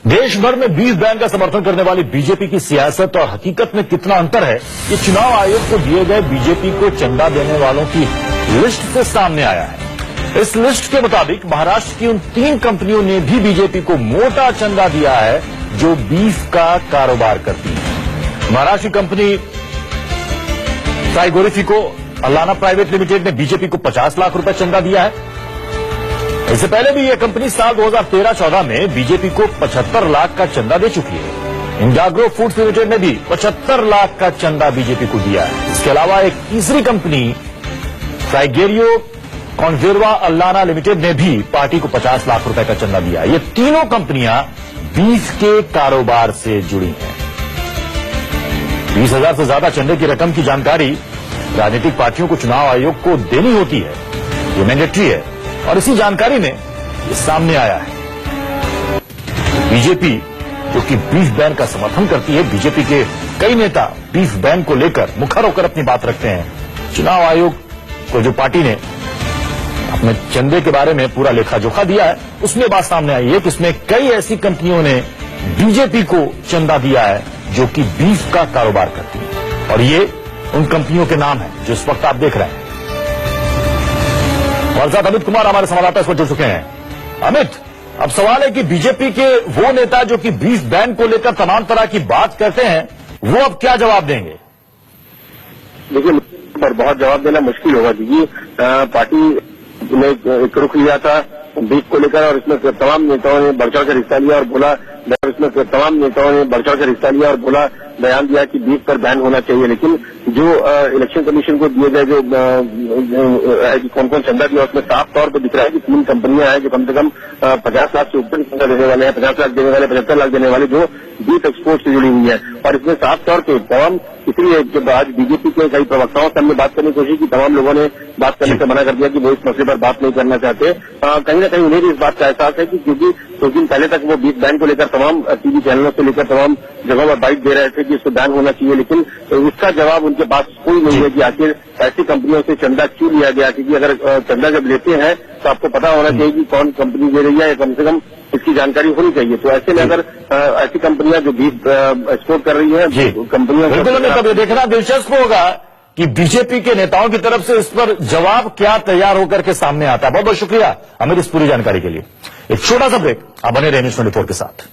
देश भर में बीफ बैन का समर्थन करने वाली बीजेपी की सियासत और हकीकत में कितना अंतर है, ये चुनाव आयोग को दिए गए बीजेपी को चंदा देने वालों की लिस्ट से सामने आया है। इस लिस्ट के मुताबिक महाराष्ट्र की उन 3 कंपनियों ने भी बीजेपी को मोटा चंदा दिया है जो बीफ का कारोबार करती है। महाराष्ट्र की कंपनी फ्राइगोरिफिको अल्लाना प्राइवेट लिमिटेड ने बीजेपी को 50 लाख रुपए चंदा दिया है। इससे पहले भी यह कंपनी साल 2013-14 में बीजेपी को 75 लाख का चंदा दे चुकी है। इंडाग्रो फूड्स लिमिटेड ने भी 75 लाख का चंदा बीजेपी को दिया है। इसके अलावा एक तीसरी कंपनी फ्राइगेरियो कॉन्जेरवा अल्लाना लिमिटेड ने भी पार्टी को 50 लाख रुपए का चंदा दिया है। ये तीनों कंपनियां बीफ के कारोबार से जुड़ी हैं। 20,000 से ज्यादा चंदे की रकम की जानकारी राजनीतिक पार्टियों को चुनाव आयोग को देनी होती है। ये मैंडेटरी है और इसी जानकारी में ये सामने आया है। बीजेपी जो कि बीफ बैन का समर्थन करती है, बीजेपी के कई नेता बीफ बैन को लेकर मुखर होकर अपनी बात रखते हैं। चुनाव आयोग को जो पार्टी ने अपने चंदे के बारे में पूरा लेखा जोखा दिया है, उसमें बात सामने आई है कि इसमें कई ऐसी कंपनियों ने बीजेपी को चंदा दिया है जो कि बीफ का कारोबार करती है। और ये उन कंपनियों के नाम है जो इस वक्त आप देख रहे हैं। हमारे साथ अमित कुमार हमारे संवाददाता इस वक्त जुड़ चुके हैं। अमित, अब सवाल है कि बीजेपी के वो नेता जो कि बीफ बैन को लेकर तमाम तरह की बात करते हैं, वो अब क्या जवाब देंगे? देखिए, पर बहुत जवाब देना मुश्किल होगा क्योंकि पार्टी ने एक रुख लिया था बीफ को लेकर और इसमें तमाम नेताओं ने बढ़ चढ़कर हिस्सा लिया और बोला, इसमें तमाम नेताओं ने बढ़ चढ़कर हिस्सा लिया और बोला, बयान दिया कि बीफ पर बैन होना चाहिए। लेकिन जो इलेक्शन कमीशन को दिए गए जो कौन कौन चंदा दिया, उसमें साफ तौर पर दिख रहा है कि 3 कंपनियां हैं जो कम से कम 50 लाख से ऊपर चंदा देने वाले हैं, 50 लाख देने वाले, 75 लाख देने वाले, जो बीफ एक्सपोर्ट से जुड़ी हुई है। और इसमें साफ तौर पर तमाम, इसलिए जब आज बीजेपी के कई प्रवक्ताओं से हमने बात करने की कोशिश की, तमाम लोगों ने बात करने से मना कर दिया कि वो इस मसले पर बात नहीं करना चाहते। कहीं ना कहीं उन्हें भी इस बात का एहसास है कि क्योंकि कुछ दिन पहले तक वो बीफ बैन को लेकर तमाम टीवी चैनलों से लेकर तमाम जगहों पर बाइट दे रहे थे कि इसको बैन होना चाहिए, लेकिन इसका जवाब उनके पास कोई नहीं है कि आखिर ऐसी कंपनियों से चंदा क्यों लिया गया। क्योंकि अगर चंदा जब लेते हैं तो आपको पता होना चाहिए कि कौन कंपनी दे रही है, या कम से कम इसकी जानकारी होनी चाहिए। तो ऐसे में अगर ऐसी कंपनियां जो बीफ एक्सपोर्ट कर रही है कंपनियों, बिल्कुल देखना दिलचस्प होगा कि बीजेपी के नेताओं की तरफ से इस पर जवाब क्या तैयार होकर के सामने आता है। बहुत बहुत शुक्रिया अमित इस पूरी जानकारी के लिए। एक छोटा सा ब्रेक, आप बने रहे न्यूज़ 24 के साथ।